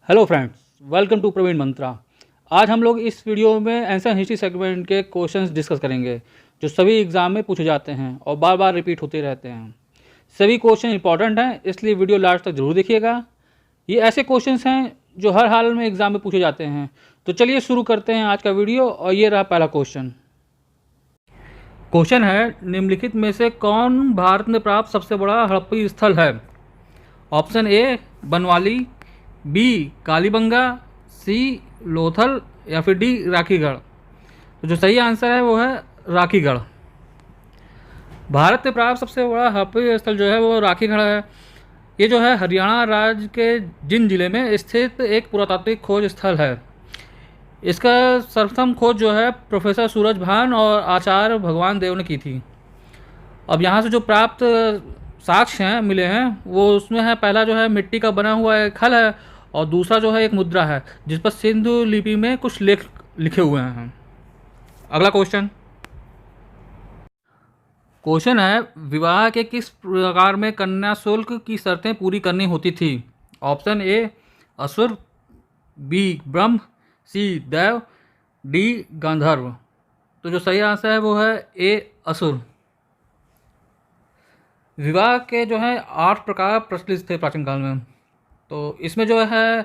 Hello friends, welcome to Praveen Mantra. आज हम लोग इस वीडियो में एंशिएंट हिस्ट्री सेगमेंट के क्वेश्चंस डिस्कस करेंगे जो सभी एग्जाम में पूछे जाते हैं और बार बार रिपीट होते रहते हैं। सभी क्वेश्चन इंपॉर्टेंट हैं, इसलिए वीडियो लास्ट तक जरूर देखिएगा। ये ऐसे क्वेश्चंस हैं जो हर हाल में एग्जाम में पूछे जाते हैं। तो चलिए शुरू करते हैं आज का वीडियो। और ये रहा पहला क्वेश्चन। क्वेश्चन है, निम्नलिखित में से कौन भारत में प्राप्त सबसे बड़ा हड़प्पी स्थल है? Option A Banawali, B Kalibanga, C Lothal या फिर डी राखीगढ़। तो जो सही आंसर है वो है राखीगढ़। भारत में प्राप्त सबसे बड़ा हड़प्पी स्थल जो है वो राखीगढ़ है। ये जो है हरियाणा राज्य के जिंद जिले में स्थित एक पुरातात्विक खोज स्थल है। इसका सर्वप्रथम खोज जो है प्रोफेसर सूरज भान और आचार्य भगवान देव ने की थी। अब यहाँ से जो प्राप्त साक्ष्य हैं मिले हैं वो उसमें है, पहला जो है मिट्टी का बना हुआ एक हल है और दूसरा जो है एक मुद्रा है जिस पर सिंधु लिपि में कुछ लेख लिखे हुए हैं। अगला क्वेश्चन है, विवाह के किस प्रकार में कन्या शुल्क की शर्तें पूरी करनी होती थी? ऑप्शन ए असुर, बी ब्रह्म, सी देव, डी गांधर्व। तो जो सही आंसर है वो है ए असुर। विवाह के जो है 8 प्रकार प्रचलित थे प्राचीन काल में। तो इसमें जो है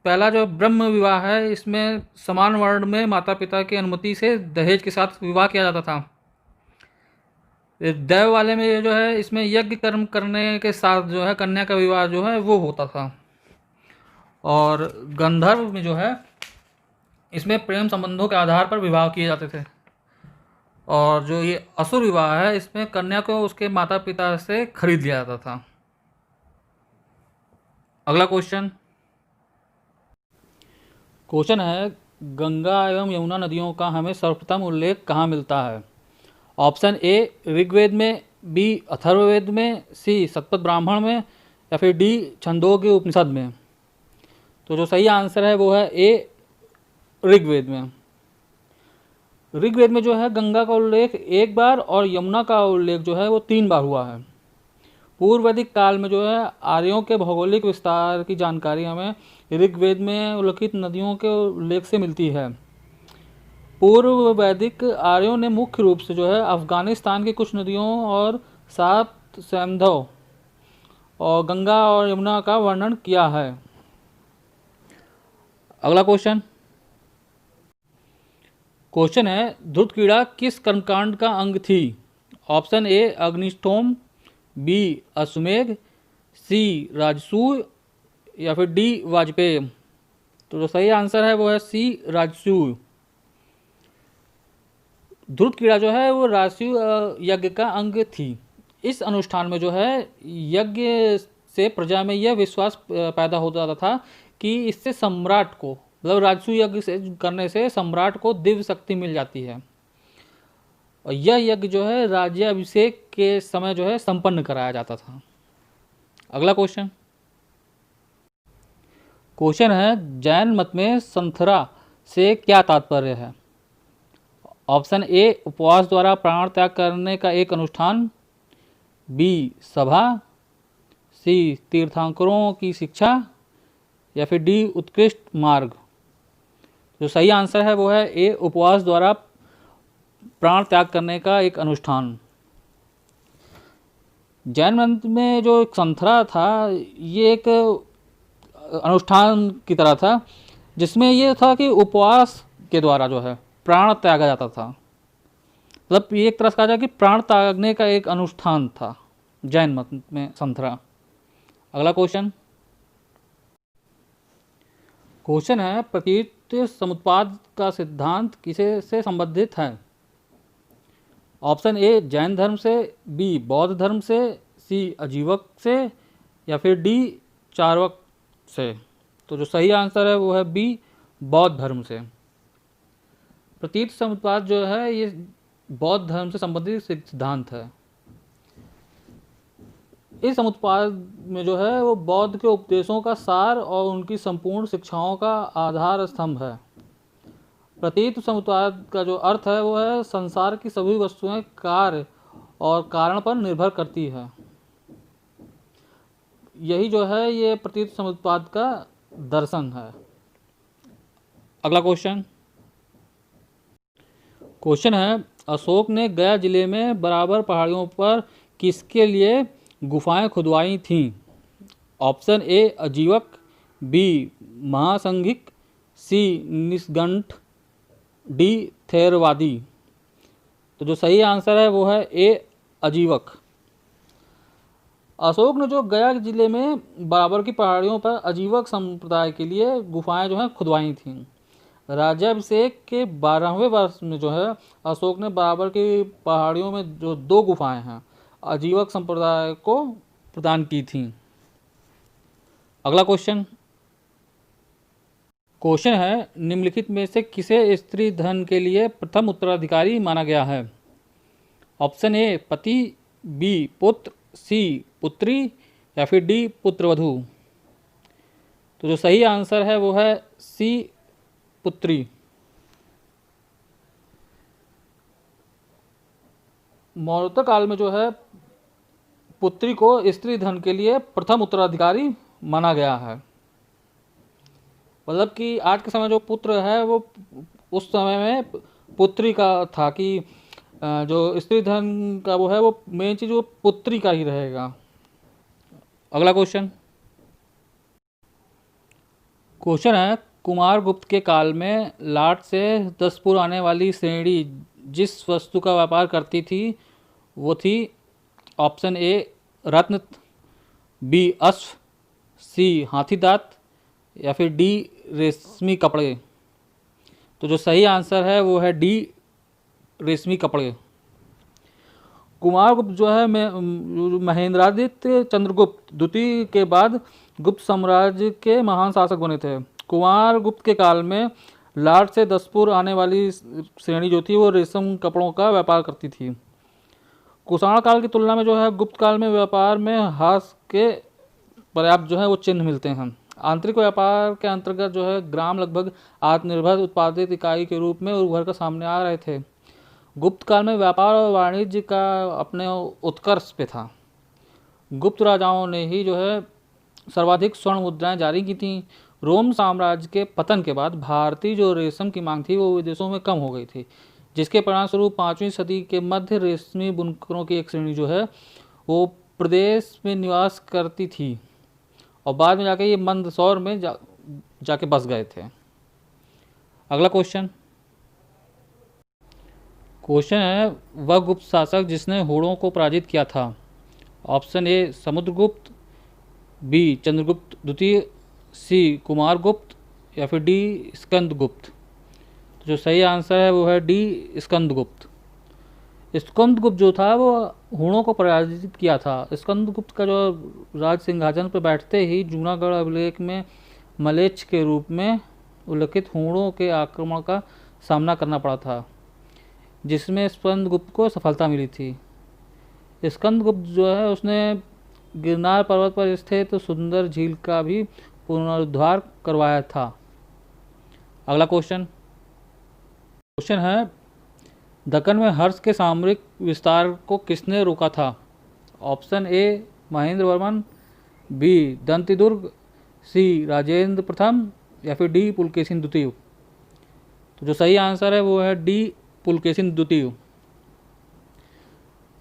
पहला जो ब्रह्म विवाह है, इसमें समान वर्ण में माता पिता की अनुमति से दहेज के साथ विवाह किया जाता था। दैव वाले में जो है इसमें यज्ञ कर्म करने के साथ जो है कन्या का विवाह जो है वो होता था। और गंधर्व में जो है इसमें प्रेम संबंधों के आधार पर विवाह किए जाते थे। और जो ये असुर विवाह है इसमें कन्या को उसके माता पिता से खरीद लिया जाता था। अगला क्वेश्चन है, गंगा एवं यमुना नदियों का हमें सर्वप्रथम उल्लेख कहाँ मिलता है? ऑप्शन ए ऋग्वेद में, बी अथर्ववेद में, सी शतपथ ब्राह्मण में या फिर डी छंदोग्य उपनिषद में। तो जो सही आंसर है वो है ए ऋग्वेद में। ऋग्वेद में जो है गंगा का उल्लेख एक बार और यमुना का उल्लेख जो है वो 3 बार हुआ है। पूर्व वैदिक काल में जो है आर्यों के भौगोलिक विस्तार की जानकारी हमें ऋग्वेद में उल्लिखित नदियों के उल्लेख से मिलती है। पूर्व वैदिक आर्यों ने मुख्य रूप से जो है अफगानिस्तान की कुछ नदियों और 7 सैंधव और गंगा और यमुना का वर्णन किया है। अगला क्वेश्चन है, धुत कीड़ा किस कर्मकांड का अंग थी? ऑप्शन ए अग्निष्टोम, बी अश्वमेध, सी राजसूय या फिर डी वाजपेय। तो जो सही आंसर है वो है सी राजसूय। ध्रुत कीड़ा जो है वो राजसूय यज्ञ का अंग थी। इस अनुष्ठान में जो है यज्ञ से प्रजा में यह विश्वास पैदा हो जाता था कि इससे सम्राट को, मतलब राजसूय यज्ञ से करने से सम्राट को दिव्य शक्ति मिल जाती है। और यह यज्ञ जो है राज्याभिषेक के समय जो है संपन्न कराया जाता था। अगला क्वेश्चन है, जैन मत में संथरा से क्या तात्पर्य है? ऑप्शन ए उपवास द्वारा प्राण त्याग करने का एक अनुष्ठान, बी सभा, सी तीर्थंकरों की शिक्षा या फिर डी उत्कृष्ट मार्ग। जो सही आंसर है वो है ए उपवास द्वारा प्राण त्याग करने का एक अनुष्ठान। जैन मत में जो एक संथरा था ये एक अनुष्ठान की तरह था जिसमें ये था कि उपवास के द्वारा जो है प्राण त्यागा जाता था। मतलब ये एक तरह से कहा जाए कि प्राण त्यागने का एक अनुष्ठान था जैन मत में संथरा। अगला क्वेश्चन है, प्रकृति समुत्पाद का सिद्धांत किसे से संबंधित है? ऑप्शन ए जैन धर्म से, बी बौद्ध धर्म से, सी अजीवक से या फिर डी चार्वाक से। तो जो सही आंसर है वो है बी बौद्ध धर्म से। प्रतीत समुत्पाद जो है ये बौद्ध धर्म से संबंधित सिद्धांत है। इस समुत्पाद में जो है वो बौद्ध के उपदेशों का सार और उनकी संपूर्ण शिक्षाओं का आधार स्तंभ है। प्रतीत समुत्पाद का जो अर्थ है वो है संसार की सभी वस्तुएं कार्य और कारण पर निर्भर करती है। यही जो है ये प्रतीत समुत्पाद का दर्शन है। अगला क्वेश्चन है, अशोक ने गया जिले में बराबर पहाड़ियों पर किसके लिए गुफाएं खुदवाई थीं? Option A Ajivaka, B Mahasanghika, C Nigantha, D Theravadi. तो जो सही आंसर है वो है ए अजीवक। अशोक ने जो गया जिले में बराबर की पहाड़ियों पर अजीवक संप्रदाय के लिए गुफाएं जो हैं खुदवाई थीं। राज्याभिषेक के 12वें वर्ष में जो है अशोक ने बराबर की पहाड़ियों में जो 2 गुफाएं हैं अजीवक संप्रदाय को प्रदान की थीं। अगला क्वेश्चन है, निम्नलिखित में से किसे स्त्री धन के लिए प्रथम उत्तराधिकारी माना गया है? ऑप्शन ए पति, बी पुत्र, सी पुत्री या फिर डी पुत्रवधू। तो जो सही आंसर है वो है सी पुत्री। मौर्य काल में जो है पुत्री को स्त्री धन के लिए प्रथम उत्तराधिकारी माना गया है। मतलब कि आज के समय जो पुत्र है वो उस समय में पुत्री का था कि जो स्त्री धन का वो है वो मेन चीज वो पुत्री का ही रहेगा। अगला क्वेश्चन है, कुमार गुप्त के काल में लाट से दसपुर आने वाली श्रेणी जिस वस्तु का व्यापार करती थी वो थी ऑप्शन ए रत्न, बी अश्व, सी हाथी दांत या फिर डी रेशमी कपड़े। तो जो सही आंसर है वो है डी रेशमी कपड़े। कुमारगुप्त जो है महेंद्रादित्य चंद्रगुप्त द्वितीय के बाद गुप्त साम्राज्य के महान शासक बने थे। कुमारगुप्त के काल में लाट से दसपुर आने वाली श्रेणी जो थी वो रेशम कपड़ों का व्यापार करती थी। कुषाण काल की तुलना में जो है गुप्त काल में व्यापार में हास के पर्याप्त जो है वो चिन्ह मिलते हैं। आंतरिक व्यापार के अंतर्गत जो है ग्राम लगभग आत्मनिर्भर उत्पादित इकाई के रूप में उभर कर सामने आ रहे थे। गुप्त काल में व्यापार और वाणिज्य का अपने उत्कर्ष पे था। गुप्त राजाओं ने ही जो है सर्वाधिक स्वर्ण मुद्राएं जारी की थीं। रोम साम्राज्य के पतन के बाद भारतीय जो रेशम की मांग थी वो विदेशों में कम हो गई थी, जिसके परिणामस्वरूप 5वीं सदी के मध्य रेशमी बुनकरों की एक श्रेणी जो है वो प्रदेश में निवास करती थी और बाद में जाके ये मंदसौर में जाके बस गए थे। अगला क्वेश्चन है, वह गुप्त शासक जिसने होड़ों को पराजित किया था? Option A Samudragupta, B Chandragupta द्वितीय, सी कुमारगुप्त या फिर डी स्कंदगुप्त। तो जो सही आंसर है वो है डी स्कंदगुप्त। स्कंदगुप्त जो था वो होड़ों को पराजित किया था। स्कंदगुप्त का जो राज सिंहासन पर बैठते ही जूनागढ़ अभिलेख में मलेच्छ के रूप में उल्लिखित होड़ों के आक्रमण का सामना करना पड़ा था, जिसमें स्कंदगुप्त को सफलता मिली थी। स्कंदगुप्त जो है उसने गिरनार पर्वत पर स्थित सुंदर झील का भी पुनरुद्धार करवाया था। अगला क्वेश्चन है, दक्कन में हर्ष के सामरिक विस्तार को किसने रोका था? Option A Mahendra Varman, B Dantidurga, C Rajendra प्रथम या फिर डी पुलकेशिन द्वितीय। तो जो सही आंसर है वो है डी पुलकेशिन द्वितीय।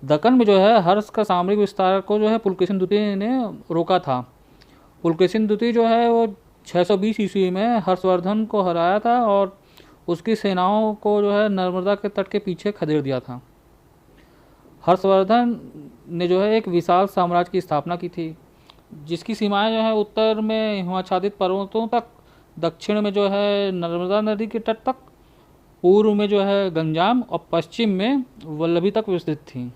दक्कन में जो है हर्ष का सामरिक विस्तार को जो है पुलकेशिन द्वितीय ने रोका था। पुलकेशिन द्वितीय जो है वो 620 ईस्वी में हर्षवर्धन को हराया था और उसकी सेनाओं को जो है नर्मदा के तट के पीछे खदेड़ दिया था। हर्षवर्धन ने जो है एक विशाल साम्राज्य की स्थापना की थी, जिसकी सीमाएं जो है उत्तर में हिमाच्छादित पर्वतों तक, दक्षिण में जो है नर्मदा नदी के तट तक, पूर्व में जो है गंजाम और पश्चिम में वल्लभी तक विस्तृत थी।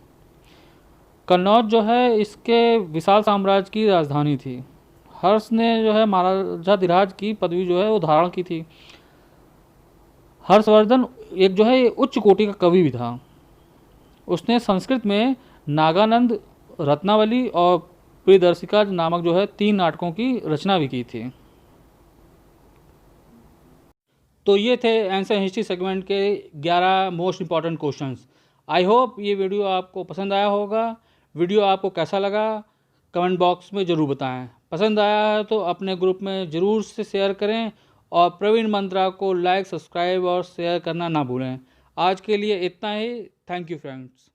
कन्नौज जो है इसके विशाल साम्राज्य की राजधानी थी। हर्ष ने जो है महाराजाधिराज की पदवी जो है वो धारण की थी। हर्षवर्धन एक जो है उच्च कोटि का कवि भी था। उसने संस्कृत में नागानंद, रत्नावली और प्रियदर्शिका नामक जो है 3 नाटकों की रचना भी की थी। तो ये थे एंशिएंट हिस्ट्री सेगमेंट के 11 most important questions. I hope ये वीडियो आपको पसंद आया होगा। वीडियो आपको कैसा लगा कमेंट बॉक्स में ज़रूर बताएं। पसंद आया है तो अपने ग्रुप में ज़रूर से शेयर करें और प्रवीण मंत्रा को लाइक, सब्सक्राइब और शेयर करना ना भूलें। आज के लिए इतना ही। Thank you friends.